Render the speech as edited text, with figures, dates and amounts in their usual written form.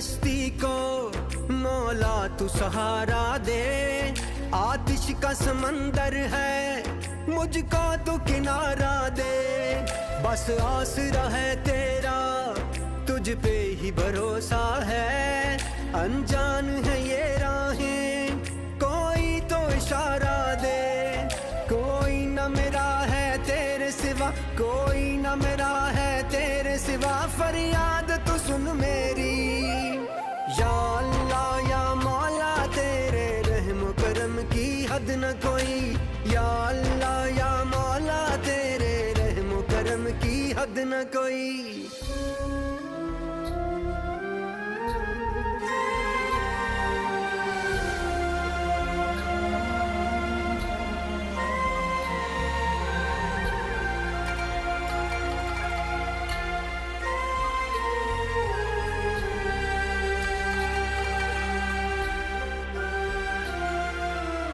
कश्ती को मौला तू सहारा दे। आतिश का समंदर है मुझको तू किनारा दे। बस आसरा है तेरा तुझ पे ही भरोसा है। अनजान है ये राहें कोई तो इशारा दे। कोई न मेरा है तेरे सिवा, कोई न मेरा है तेरे सिवा। फरियाद तू सुन मेरी या अल्लाह या मौला, तेरे रहम करम की हद न कोई। या अल्लाह या मौला, तेरे रहम करम की हद न कोई।